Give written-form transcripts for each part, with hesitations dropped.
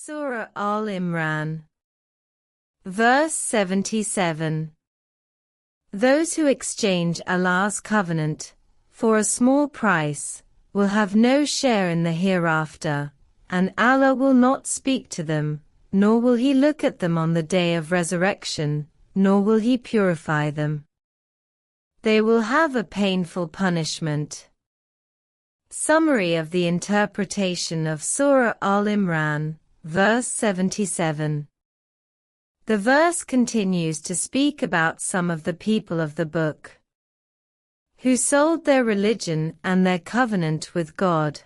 Surah Al-Imran. Verse 77. Those who exchange Allah's covenant for a small price will have no share in the hereafter, and Allah will not speak to them, nor will He look at them on the day of resurrection, nor will He purify them. They will have a painful punishment. Summary of the interpretation of Surah Al-Imran, verse 77. The verse continues to speak about some of the people of the book who sold their religion and their covenant with God.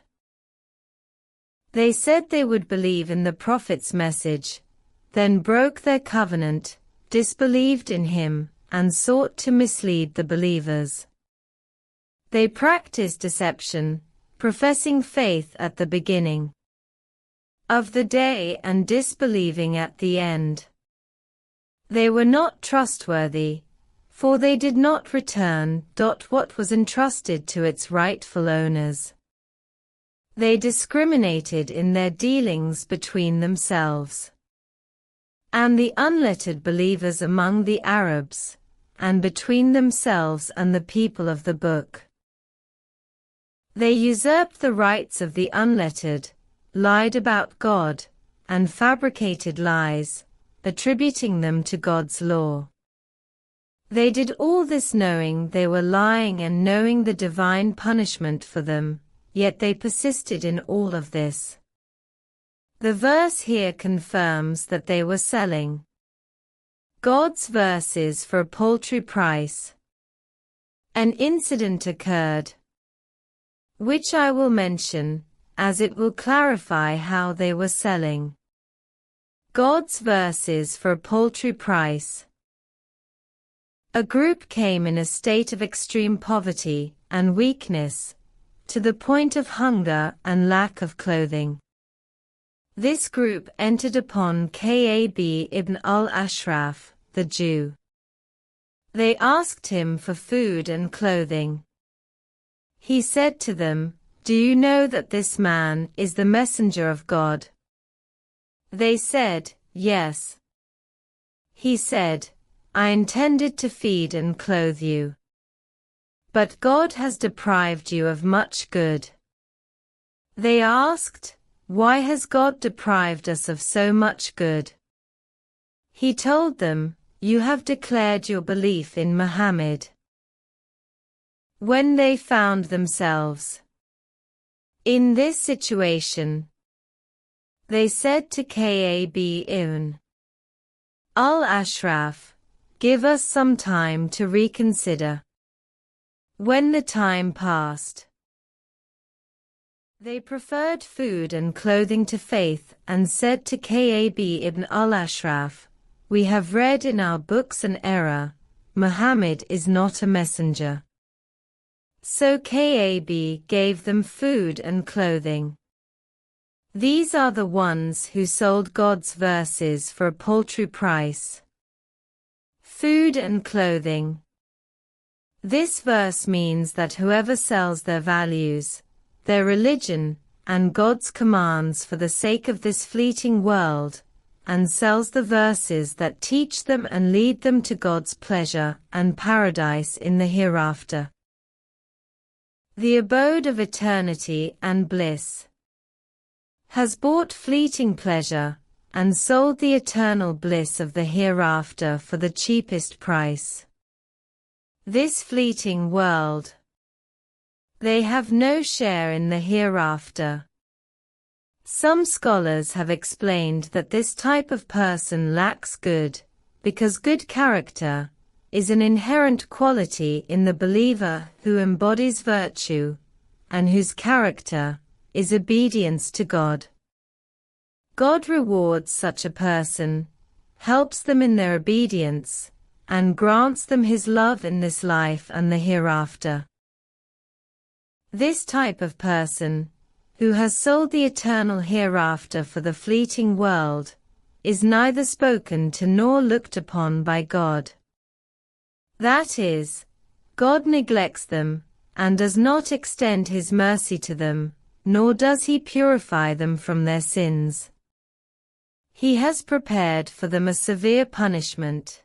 They said they would believe in the Prophet's message, then broke their covenant, disbelieved in him, and sought to mislead the believers. They practiced deception, professing faith at the beginning of the day and disbelieving at the end. They were not trustworthy, for they did not return what was entrusted to its rightful owners. They discriminated in their dealings between themselves and the unlettered believers among the Arabs, and between themselves and the people of the book. They usurped the rights of the unlettered, lied about God, and fabricated lies, attributing them to God's law. They did all this knowing they were lying and knowing the divine punishment for them, yet they persisted in all of this. The verse here confirms that they were selling God's verses for a paltry price. An incident occurred, which I will mention, as it will clarify how they were selling God's verses for a paltry price. A group came in a state of extreme poverty and weakness, to the point of hunger and lack of clothing. This group entered upon Ka'b ibn al-Ashraf, the Jew. They asked him for food and clothing. He said to them, "Do you know that this man is the messenger of God?" They said, "Yes." He said, "I intended to feed and clothe you, but God has deprived you of much good." They asked, "Why has God deprived us of so much good?" He told them, "You have declared your belief in Muhammad." When they found themselves in this situation, they said to Ka'b ibn al-Ashraf, "Give us some time to reconsider." When the time passed, they preferred food and clothing to faith and said to Ka'b ibn al-Ashraf, "We have read in our books an error. Muhammad is not a messenger." So Ka'b gave them food and clothing. These are the ones who sold God's verses for a paltry price. Food and clothing. This verse means that whoever sells their values, their religion, and God's commands for the sake of this fleeting world, and sells the verses that teach them and lead them to God's pleasure and paradise in the hereafter, the abode of eternity and bliss, has bought fleeting pleasure, and sold the eternal bliss of the hereafter for the cheapest price. This fleeting world, they have no share in the hereafter. Some scholars have explained that this type of person lacks good, because good character is an inherent quality in the believer who embodies virtue, and whose character is obedience to God. God rewards such a person, helps them in their obedience, and grants them His love in this life and the hereafter. This type of person, who has sold the eternal hereafter for the fleeting world, is neither spoken to nor looked upon by God. That is, God neglects them, and does not extend His mercy to them, nor does He purify them from their sins. He has prepared for them a severe punishment.